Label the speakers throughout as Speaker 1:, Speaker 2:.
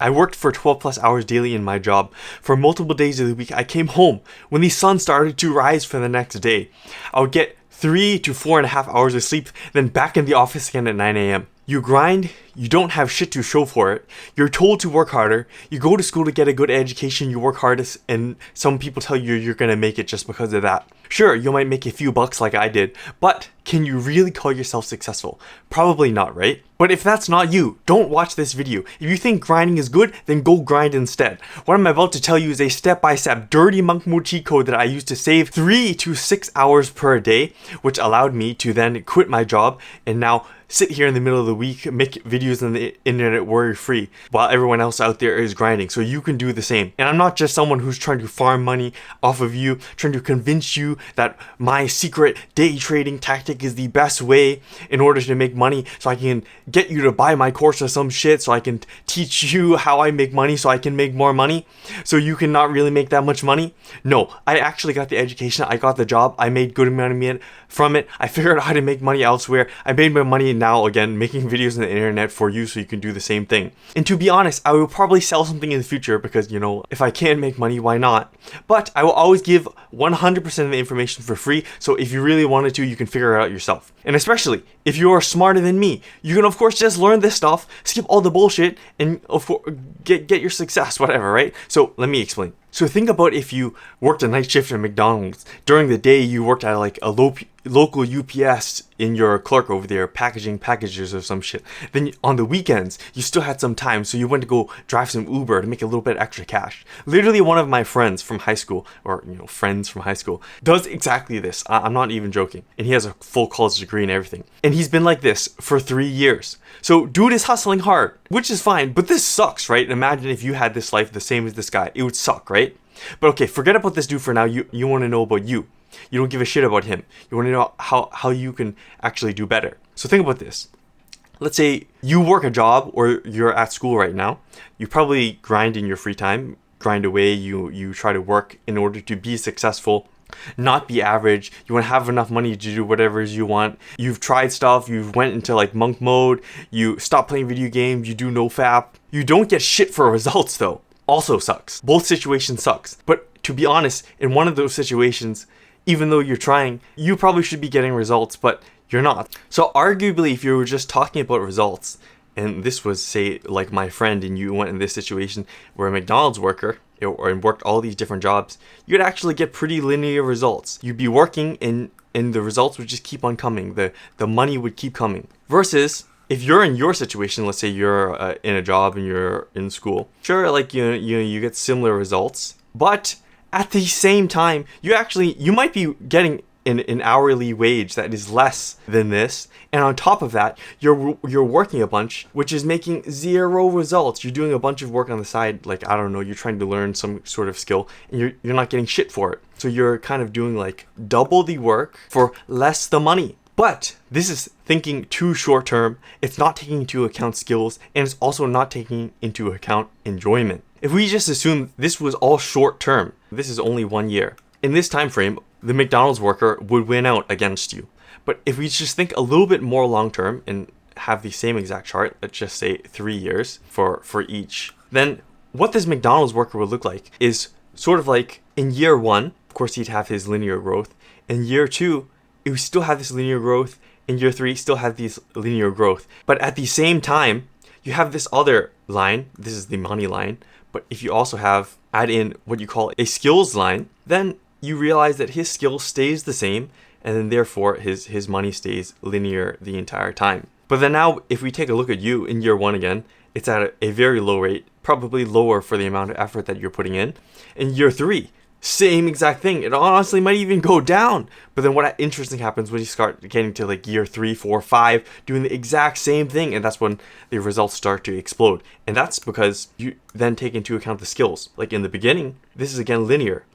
Speaker 1: I worked for 12 plus hours daily in my job. For multiple days of the week, I came home when the sun started to rise for the next day. I would get 3 to 4.5 hours of sleep, then back in the office again at 9 a.m. You grind, you don't have shit to show for it, you're told to work harder, you go to school to get a good education, you work hardest, and some people tell you you're gonna make it just because of that. Sure, you might make a few bucks like I did, but can you really call yourself successful? Probably not, right? But if that's not you, don't watch this video. If you think grinding is good, then go grind instead. What I'm about to tell you is a step-by-step dirty monk mode cheat code that I used to save 3 to 6 hours per day, which allowed me to then quit my job and now sit here in the middle of the week, make videos on the internet worry-free while everyone else out there is grinding, so you can do the same. And I'm not just someone who's trying to farm money off of you, trying to convince you that my secret day trading tactic is the best way in order to make money, so I can get you to buy my course or some shit, so I can teach you how I make money so I can make more money, so you can not really make that much money. No, I actually got the education, I got the job, I made good amount of money from it, I figured out how to make money elsewhere, I made my money now again making videos on the internet for you so you can do the same thing. And to be honest, I will probably sell something in the future because, you know, if I can make money, why not? But I will always give 100% of the information for free, so if you really wanted to, you can figure it out yourself. And especially if you are smarter than me, you can of course just learn this stuff, skip all the bullshit, and of course get your success, whatever, right? So let me explain. So think about if you worked a night shift at McDonald's. During the day, you worked at like a local UPS in your clerk over there, packaging packages or some shit. Then on the weekends, you still had some time, so you went to go drive some Uber to make a little bit extra cash. Literally one of my friends from high school, or friends from high school, does exactly this. I'm not even joking. And he has a full college degree and everything. And he's been like this for 3 years. So dude is hustling hard, which is fine, but this sucks, right? Imagine if you had this life the same as this guy. It would suck, right? But okay, forget about this dude for now. You want to know about you. You don't give a shit about him. You want to know how you can actually do better. So think about this. Let's say you work a job or you're at school right now. You probably grind in your free time, grind away. You try to work in order to be successful, not be average. You want to have enough money to do whatever you want. You've tried stuff. You've went into like monk mode. You stop playing video games. You do NoFap. You don't get shit for results though. Also sucks. Both situations sucks. But to be honest, in one of those situations, even though you're trying, you probably should be getting results, but you're not. So arguably, if you were just talking about results, and this was, say, like my friend, and you went in this situation where a McDonald's worker, or worked all these different jobs, you'd actually get pretty linear results. You'd be working and the results would just keep on coming. The money would keep coming. Versus, if you're in your situation, let's say you're in a job and you're in school, sure, like you get similar results, but at the same time, you might be getting an hourly wage that is less than this, and on top of that, you're working a bunch, which is making 0 results. You're doing a bunch of work on the side, like I don't know, you're trying to learn some sort of skill, and you're not getting shit for it. So you're kind of doing like double the work for less the money. But this is thinking too short term. It's not taking into account skills, and it's also not taking into account enjoyment. If we just assume this was all short term, this is only 1 year. In this time frame, the McDonald's worker would win out against you. But if we just think a little bit more long term and have the same exact chart, let's just say 3 years for each, then what this McDonald's worker would look like is sort of like in year 1, of course he'd have his linear growth. In year 2, it would still have this linear growth. In year 3, still have these linear growth. But at the same time, you have this other line. This is the money line. But if you also add in what you call a skills line, then you realize that his skill stays the same, and then therefore his money stays linear the entire time. But then now, if we take a look at you in year 1 again, it's at a very low rate, probably lower for the amount of effort that you're putting in. In year 3, same exact thing. It honestly might even go down. But then what interesting happens when you start getting to like year 3, 4, 5, doing the exact same thing, and that's when the results start to explode. And that's because you then take into account the skills. Like in the beginning, this is again linear.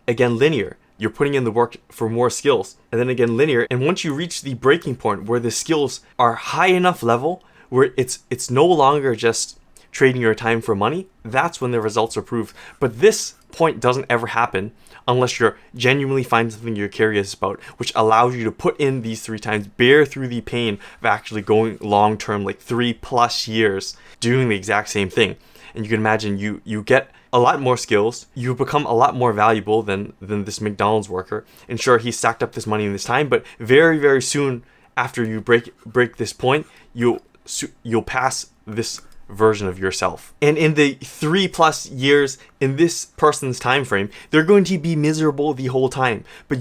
Speaker 1: You're putting in the work for more skills, and then again linear. And once you reach the breaking point where the skills are high enough level where it's no longer just trading your time for money, that's when the results are proved. But this point doesn't ever happen unless you're genuinely finding something you're curious about, which allows you to put in these 3 times, bear through the pain of actually going long term, like 3+ years, doing the exact same thing. And you can imagine you get a lot more skills, you become a lot more valuable than this McDonald's worker. And sure, he stacked up this money in this time, but very, very soon after you break this point, you'll pass this version of yourself. And in the 3+ years in this person's time frame, they're going to be miserable the whole time. But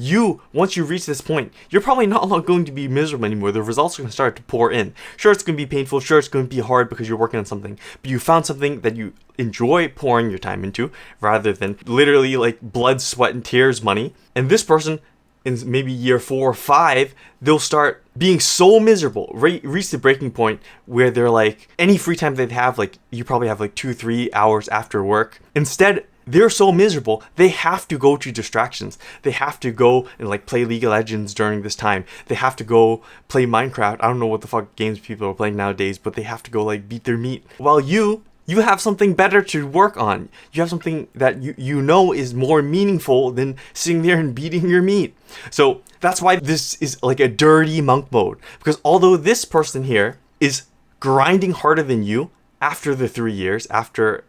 Speaker 1: once you reach this point, you're probably not going to be miserable anymore. The results are going to start to pour in. Sure, it's going to be painful. Sure, it's going to be hard because you're working on something. But you found something that you enjoy pouring your time into, rather than literally like blood, sweat, and tears money. And this person, in maybe year 4 or 5, they'll start being so miserable, reach the breaking point where they're like, any free time they'd have, like you probably have like 2-3 hours after work. Instead, they're so miserable, they have to go to distractions. They have to go and like play League of Legends during this time. They have to go play Minecraft. I don't know what the fuck games people are playing nowadays, but they have to go like beat their meat. While you have something better to work on. You have something that you know is more meaningful than sitting there and beating your meat. So that's why this is like a dirty monk mode. Because although this person here is grinding harder than you after the 3 years, after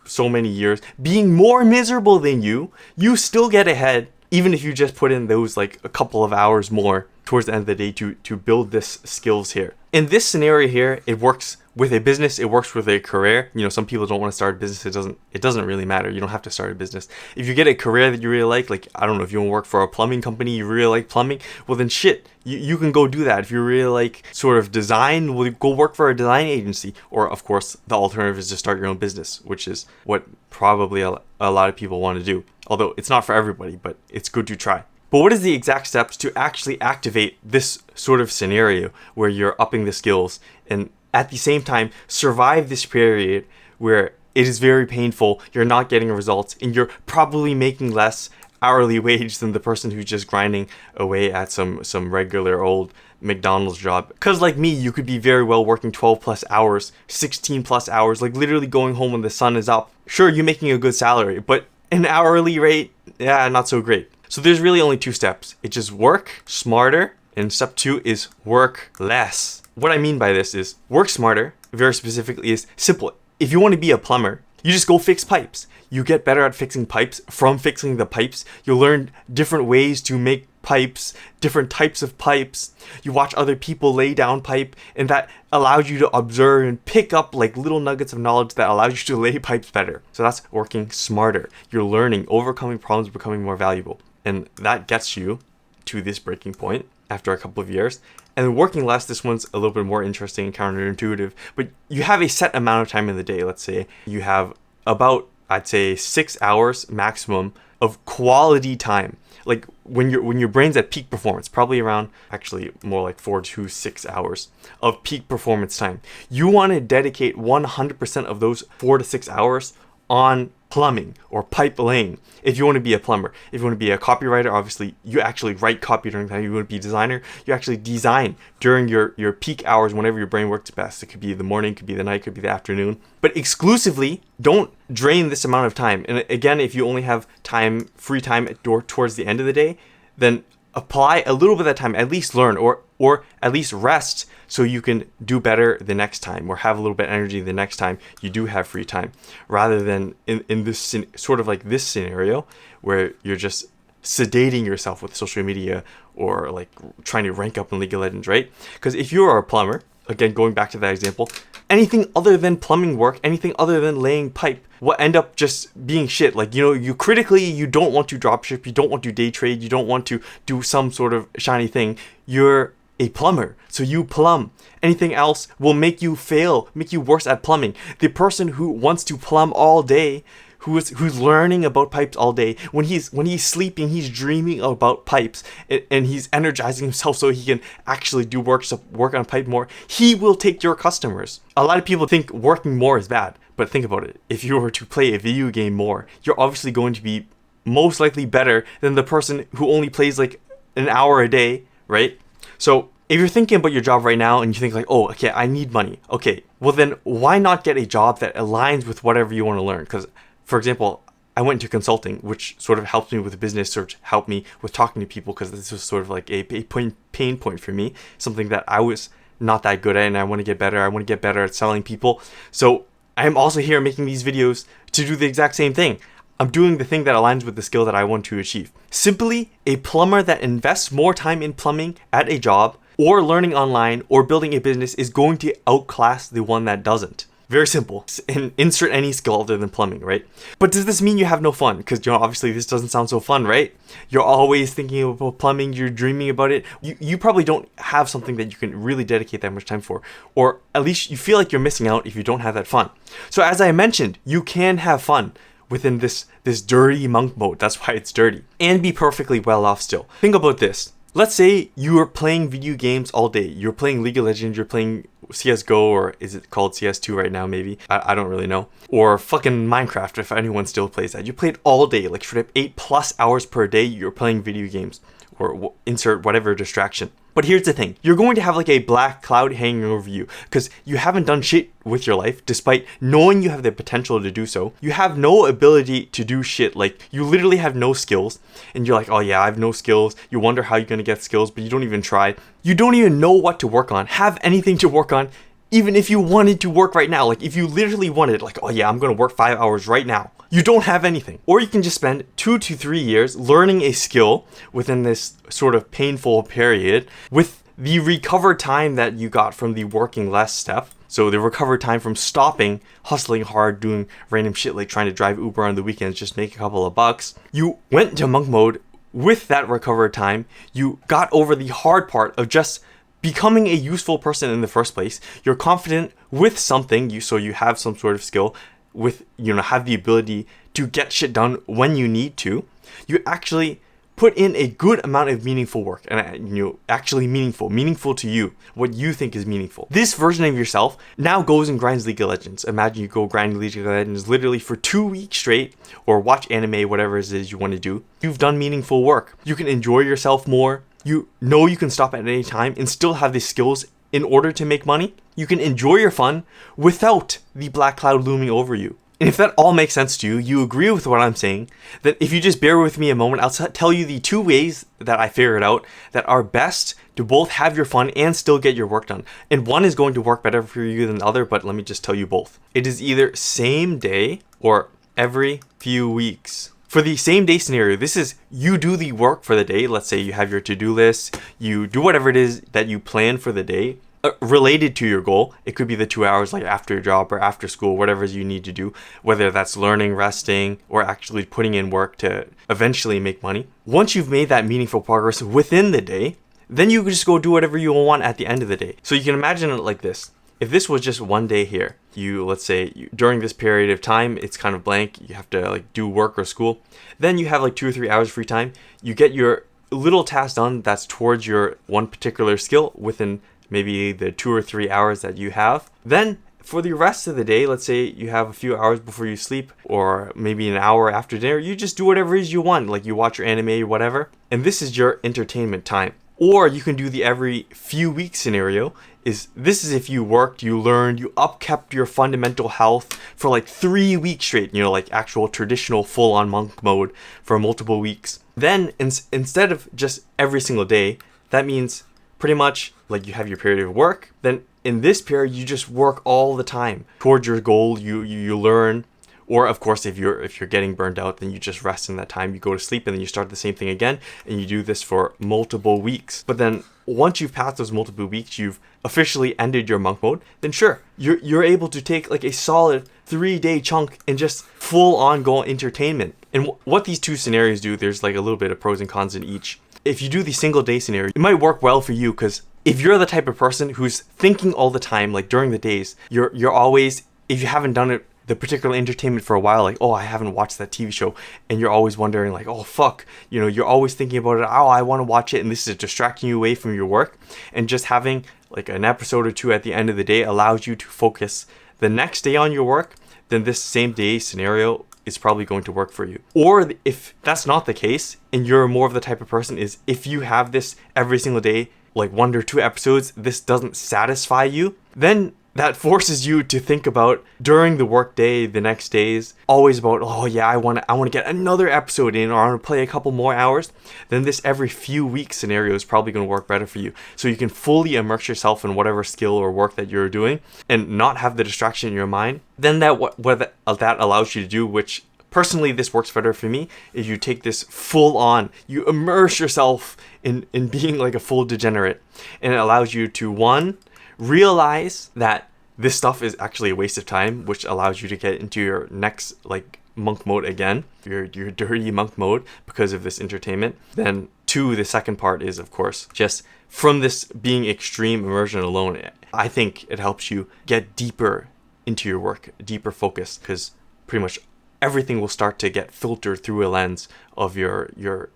Speaker 1: so many years, being more miserable than you still get ahead, even if you just put in those like a couple of hours more towards the end of the day to build this skills here. In this scenario here, it works with a business, it works with a career. You know, some people don't want to start a business. It doesn't really matter. You don't have to start a business. If you get a career that you really like I don't know, if you want to work for a plumbing company, you really like plumbing, well then shit, you can go do that. If you really like sort of design, well, go work for a design agency. Or of course, the alternative is to start your own business, which is what probably a lot of people want to do. Although it's not for everybody, but it's good to try. But what is the exact steps to actually activate this sort of scenario where you're upping the skills and at the same time survive this period where it is very painful, you're not getting results, and you're probably making less hourly wage than the person who's just grinding away at some regular old McDonald's job? Because like me, you could be very well working 12+ hours, 16+ hours, like literally going home when the sun is up. Sure, you're making a good salary, but an hourly rate, yeah, not so great. So there's really only 2 steps. It's just work smarter, and step 2 is work less. What I mean by this is work smarter, very specifically, is simple. If you want to be a plumber, you just go fix pipes. You get better at fixing pipes. From fixing the pipes, you'll learn different ways to make pipes, different types of pipes. You watch other people lay down pipe, and that allows you to observe and pick up like little nuggets of knowledge that allows you to lay pipes better. So that's working smarter. You're learning, overcoming problems, becoming more valuable. And that gets you to this breaking point after a couple of years. And working less, this one's a little bit more interesting and counterintuitive, but you have a set amount of time in the day. Let's say you have about, I'd say 6 hours maximum of quality time. Like when your brain's at peak performance, probably around, actually more like 4 to 6 hours of peak performance time. You want to dedicate 100% of those 4 to 6 hours on plumbing or pipe laying. If you want to be a plumber, if you want to be a copywriter, obviously you actually write copy during the time. You want to be a designer, you actually design during your peak hours whenever your brain works best. It could be the morning, it could be the night, it could be the afternoon. But exclusively, don't drain this amount of time. And again, if you only have time, free time towards the end of the day, then apply a little bit of that time, at least learn or at least rest so you can do better the next time or have a little bit of energy the next time you do have free time, rather than in this sort of like this scenario where you're just sedating yourself with social media or like trying to rank up in League of Legends, right? Because if you are a plumber, again, going back to that example, anything other than plumbing work, anything other than laying pipe will end up just being shit. Like, you know, you critically, you don't want to drop ship, you don't want to day trade, you don't want to do some sort of shiny thing. You're a plumber, so you plumb. Anything else will make you fail, make you worse at plumbing. The person who wants to plumb all day, who's learning about pipes all day, when he's sleeping, he's dreaming about pipes, and he's energizing himself so he can actually do work on pipe more. He will take your customers. A lot of people think working more is bad, but think about it. If you were to play a video game more, you're obviously going to be most likely better than the person who only plays like an hour a day, right? So if you're thinking about your job right now and you think like, oh, okay, I need money. Okay, well then why not get a job that aligns with whatever you want to learn? Because, for example, I went into consulting, which sort of helped me with business search, helped me with talking to people, because this was sort of like a pain point for me, something that I was not that good at, and I want to get better. I want to get better at selling people. So I am also here making these videos to do the exact same thing. I'm doing the thing that aligns with the skill that I want to achieve. Simply, a plumber that invests more time in plumbing at a job or learning online or building a business is going to outclass the one that doesn't. Very simple. And insert any skill other than plumbing, right? But does this mean you have no fun? Because, obviously this doesn't sound so fun, right? You're always thinking about plumbing, you're dreaming about it. You probably don't have something that you can really dedicate that much time for. Or at least you feel like you're missing out if you don't have that fun. So as I mentioned, you can have fun within this dirty monk mode. That's why it's dirty. And be perfectly well off still. Think about this. Let's say you are playing video games all day. You're playing League of Legends, you're playing CSGO, or is it called CS2 right now maybe? I don't really know. Or fucking Minecraft, if anyone still plays that. You played all day, like straight up 8+ hours per day, you're playing video games. Or insert whatever distraction. But here's the thing. You're going to have like a black cloud hanging over you because you haven't done shit with your life despite knowing you have the potential to do so. You have no ability to do shit. Like, you literally have no skills. And you're like, oh yeah, I have no skills. You wonder how you're going to get skills, but you don't even try. You don't even know what to work on. Have anything to work on. Even if you wanted to work right now. Like, if you literally wanted, like, oh yeah, I'm going to work 5 hours right now. You don't have anything. Or you can just spend 2 to 3 years learning a skill within this sort of painful period with the recovered time that you got from the working less step. So the recovered time from stopping, hustling hard, doing random shit like trying to drive Uber on the weekends, just make a couple of bucks. You went into monk mode with that recovered time. You got over the hard part of just becoming a useful person in the first place. You're confident with something, so you have some sort of skill. With, have the ability to get shit done when you need to. You actually put in a good amount of meaningful work, and actually meaningful to you, what you think is meaningful. This version of yourself now goes and grinds League of Legends. Imagine you go grind League of Legends literally for 2 weeks straight, or watch anime, whatever it is you want to do. You've done meaningful work. You can enjoy yourself more. You know you can stop at any time and still have the skills in order to make money. You can enjoy your fun without the black cloud looming over you. And if that all makes sense to you, you agree with what I'm saying, then if you just bear with me a moment, I'll tell you the 2 ways that I figured out that are best to both have your fun and still get your work done. And one is going to work better for you than the other, but let me just tell you both. It is either same day or every few weeks. For the same day scenario, this is you do the work for the day. Let's say you have your to-do list, you do whatever it is that you plan for the day. Related to your goal. It could be the 2 hours like after your job or after school, whatever you need to do, whether that's learning, resting, or actually putting in work to eventually make money. Once you've made that meaningful progress within the day, then you can just go do whatever you want at the end of the day. So you can imagine it like this. If this was just one day here, let's say during this period of time, it's kind of blank, you have to like do work or school, then you have like 2 or 3 hours free time, you get your little task done that's towards your one particular skill within maybe the 2 or 3 hours that you have. Then for the rest of the day, let's say you have a few hours before you sleep or maybe an hour after dinner, you just do whatever it is you want, like you watch your anime or whatever. And this is your entertainment time. Or you can do the every few weeks scenario. This is if you worked, you learned, you upkept your fundamental health for like 3 weeks straight, like actual traditional full-on monk mode for multiple weeks. Then instead of just every single day, that means pretty much like you have your period of work, then in this period you just work all the time towards your goal. You learn, or of course if you're getting burned out, then you just rest in that time, you go to sleep, and then you start the same thing again, and you do this for multiple weeks. But then once you've passed those multiple weeks, you've officially ended your monk mode, then sure, you're able to take like a solid 3-day chunk and just full on go entertainment. And what these two scenarios do, there's like a little bit of pros and cons in each. If you do the single day scenario, it might work well for you because if you're the type of person who's thinking all the time, like during the days, you're always, if you haven't done it, the particular entertainment for a while, like, oh, I haven't watched that TV show, and you're always wondering like, oh, fuck, you're always thinking about it, oh, I want to watch it, and this is distracting you away from your work, and just having like an episode or two at the end of the day allows you to focus the next day on your work, then this same day scenario is probably going to work for you. Or if that's not the case, and you're more of the type of person is if you have this every single day, like 1 or 2 episodes, this doesn't satisfy you, then that forces you to think about during the workday, the next days, always about, oh yeah, I want to get another episode in, or I want to play a couple more hours. Then this every few weeks scenario is probably going to work better for you. So you can fully immerse yourself in whatever skill or work that you're doing and not have the distraction in your mind. Then what that allows you to do, which personally this works better for me, is you take this full on, you immerse yourself in being like a full degenerate, and it allows you to, one, realize that this stuff is actually a waste of time, which allows you to get into your next like monk mode again, your dirty monk mode, because of this entertainment. Then two, the second part is, of course, just from this being extreme immersion alone, I think it helps you get deeper into your work, deeper focus, because pretty much everything will start to get filtered through a lens of your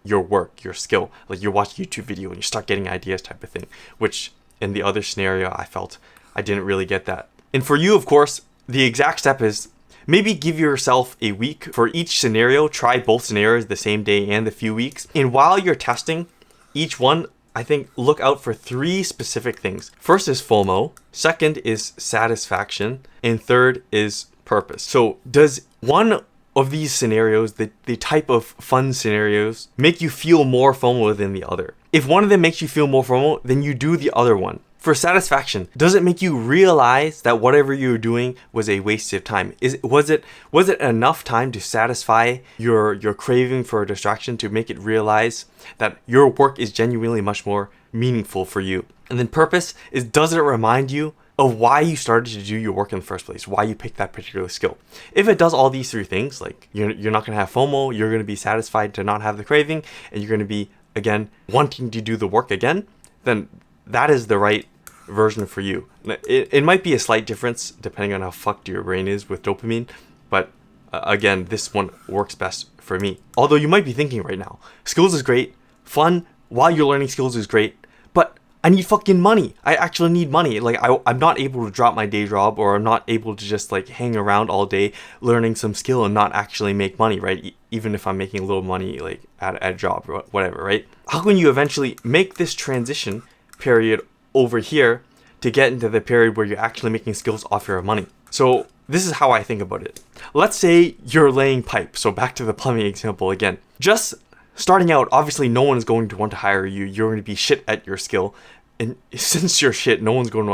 Speaker 1: work, your skill. Like you watch a YouTube video and you start getting ideas type of thing, which in the other scenario, I felt I didn't really get that. And for you, of course, the exact step is maybe give yourself a week for each scenario. Try both scenarios the same day and the few weeks. And while you're testing each one, I think look out for 3 specific things. First is FOMO. Second is satisfaction. And third is purpose. So does one of these scenarios, the type of fun scenarios, make you feel more FOMO than the other? If one of them makes you feel more FOMO, then you do the other one. For satisfaction, does it make you realize that whatever you were doing was a waste of time? Was it enough time to satisfy your craving for a distraction, to make it realize that your work is genuinely much more meaningful for you? And then purpose is, does it remind you of why you started to do your work in the first place, why you picked that particular skill? If it does all these 3 things, like you're not going to have FOMO, you're going to be satisfied to not have the craving, and you're going to be, again, wanting to do the work again, then that is the right version for you. It might be a slight difference depending on how fucked your brain is with dopamine, but again, this one works best for me. Although you might be thinking right now, skills is great, fun while you're learning skills is great, but I need fucking money. I actually need money. Like I'm not able to drop my day job, or I'm not able to just like hang around all day learning some skill and not actually make money, right? Even if I'm making a little money like at a job or whatever, right? How can you eventually make this transition period over here to get into the period where you're actually making skills off your money? So this is how I think about it. Let's say you're laying pipe. So back to the plumbing example again. Just starting out, obviously no one is going to want to hire you. You're going to be shit at your skill. And since you're shit, no one is going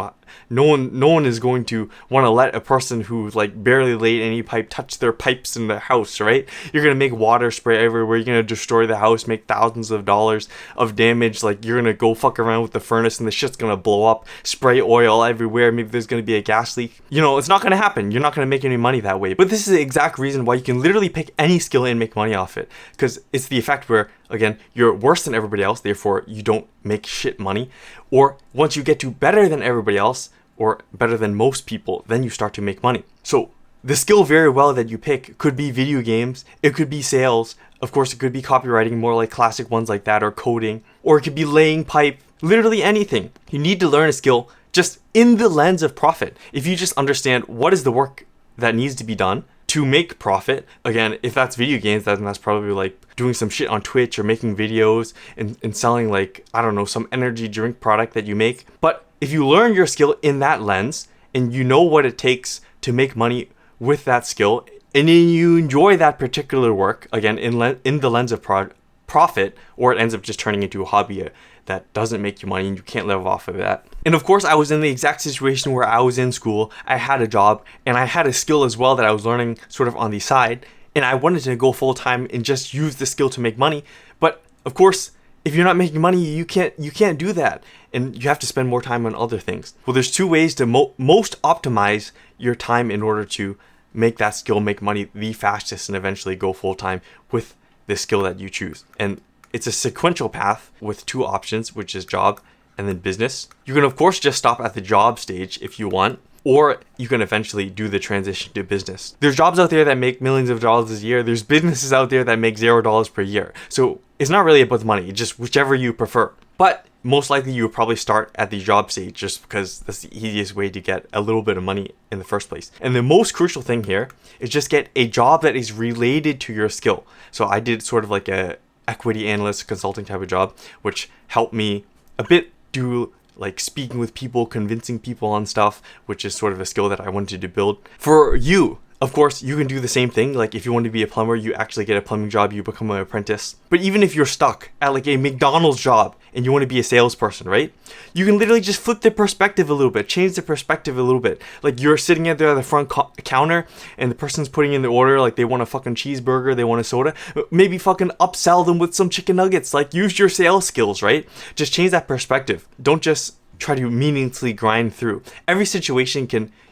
Speaker 1: to want to let a person who like barely laid any pipe touch their pipes in their house, right? You're going to make water spray everywhere. You're going to destroy the house, make thousands of dollars of damage. Like you're going to go fuck around with the furnace and the shit's going to blow up, spray oil everywhere. Maybe there's going to be a gas leak. It's not going to happen. You're not going to make any money that way. But this is the exact reason why you can literally pick any skill and make money off it. Because it's the effect where, again, you're worse than everybody else, therefore you don't make shit money. Or once you get to better than everybody else, or better than most people, then you start to make money. So the skill very well that you pick could be video games, it could be sales, of course it could be copywriting, more like classic ones like that, or coding, or it could be laying pipe, literally anything. You need to learn a skill just in the lens of profit. If you just understand what is the work that needs to be done to make profit, again, if that's video games, then that's probably like doing some shit on Twitch or making videos and selling like, I don't know, some energy drink product that you make. But if you learn your skill in that lens and you know what it takes to make money with that skill, and then you enjoy that particular work, again, in the lens of profit, or it ends up just turning into a hobby that doesn't make you money and you can't live off of that. And of course, I was in the exact situation where I was in school, I had a job, and I had a skill as well that I was learning sort of on the side, and I wanted to go full time and just use the skill to make money. But of course, if you're not making money, you can't do that, and you have to spend more time on other things. Well, there's 2 ways to most optimize your time in order to make that skill make money the fastest and eventually go full time with the skill that you choose. And it's a sequential path with 2 options, which is job and then business. You can of course just stop at the job stage if you want, or you can eventually do the transition to business. There's jobs out there that make millions of dollars a year. There's businesses out there that make $0 per year. So it's not really about the money, it's just whichever you prefer. But most likely you would probably start at the job stage just because that's the easiest way to get a little bit of money in the first place. And the most crucial thing here is just get a job that is related to your skill. So I did sort of like a equity analyst consulting type of job, which helped me a bit do like speaking with people, convincing people on stuff, which is sort of a skill that I wanted to build. For you, of course, you can do the same thing. Like if you want to be a plumber, you actually get a plumbing job, you become an apprentice. But even if you're stuck at like a McDonald's job and you want to be a salesperson, right? You can literally just flip the perspective a little bit, change the perspective a little bit. Like you're sitting there at the front counter and the person's putting in the order, like they want a fucking cheeseburger, they want a soda. Maybe fucking upsell them with some chicken nuggets. Like use your sales skills, right? Just change that perspective. Don't just try to meaningfully grind through. Every situation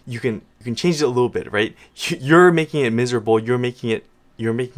Speaker 1: you can change it a little bit, right? You're making it miserable. You're making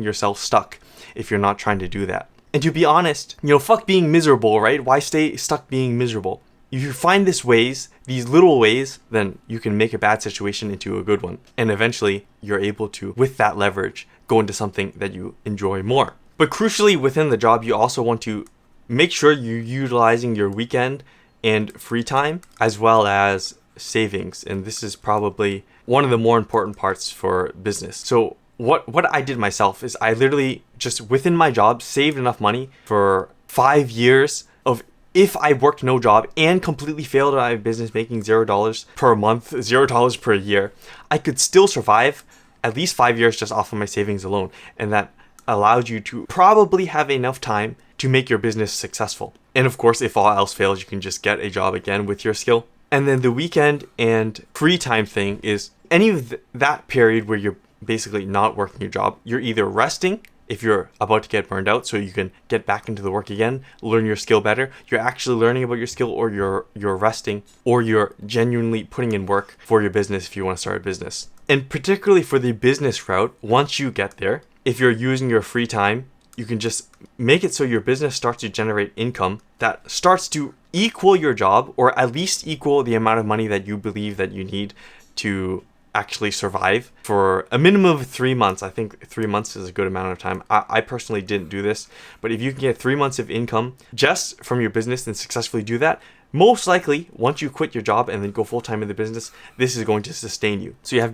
Speaker 1: yourself stuck if you're not trying to do that. And to be honest, fuck being miserable, right? Why stay stuck being miserable? If you find these little ways, then you can make a bad situation into a good one. And eventually you're able to, with that leverage, go into something that you enjoy more. But crucially within the job, you also want to make sure you're utilizing your weekend and free time as well as savings. And this is probably one of the more important parts for business. So what I did myself is I literally just within my job saved enough money for 5 years of, if I worked no job and completely failed at my business, making $0 per month, $0 per year, I could still survive at least 5 years just off of my savings alone. And that allowed you to probably have enough time to make your business successful. And of course, if all else fails, you can just get a job again with your skill. And then the weekend and free time thing is any of that period where you're basically not working your job. You're either resting if you're about to get burned out so you can get back into the work again, learn your skill better. You're actually learning about your skill, or you're resting, or you're genuinely putting in work for your business if you want to start a business. And particularly for the business route, once you get there, if you're using your free time, you can just make it so your business starts to generate income that starts to equal your job, or at least equal the amount of money that you believe that you need to actually survive for a minimum of 3 months. I think 3 months is a good amount of time. I personally didn't do this, but if you can get 3 months of income just from your business and successfully do that, most likely once you quit your job and then go full-time in the business, this is going to sustain you. So you have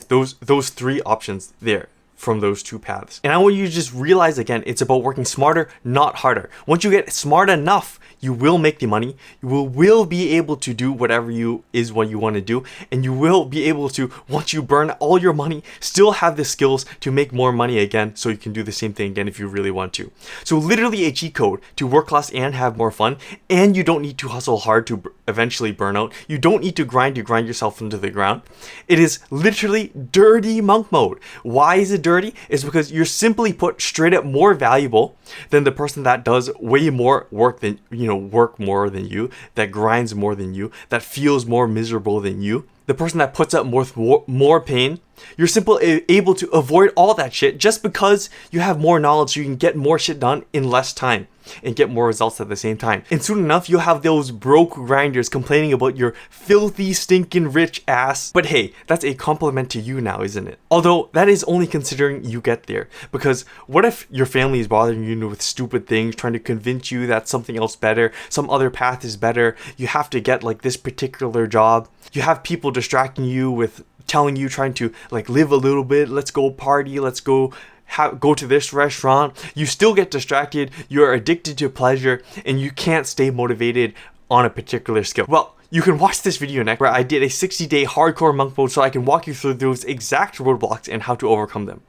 Speaker 1: those three options there from those two paths. And I want you to just realize again, it's about working smarter, not harder. Once you get smart enough, you will make the money. You will be able to do whatever what you want to do. And you will be able to, once you burn all your money, still have the skills to make more money again, so you can do the same thing again if you really want to. So literally a cheat code to work less and have more fun. And you don't need to hustle hard to eventually burn out. You don't need to grind yourself into the ground. It is literally dirty monk mode. Why is it dirty? Is because you're simply put straight up more valuable than the person that does way more work than work more than you, that grinds more than you, that feels more miserable than you. The person that puts up more pain, you're simply able to avoid all that shit just because you have more knowledge, so you can get more shit done in less time and get more results at the same time. And soon enough, you'll have those broke grinders complaining about your filthy, stinking rich ass. But hey, that's a compliment to you now, isn't it? Although that is only considering you get there. Because what if your family is bothering you with stupid things, trying to convince you that something else better, some other path is better, you have to get like this particular job. You have people distracting you with telling you, trying to like live a little bit, let's go party, let's go to this restaurant. You still get distracted, you're addicted to pleasure, and you can't stay motivated on a particular skill. Well, you can watch this video next where I did a 60-day hardcore monk mode so I can walk you through those exact roadblocks and how to overcome them.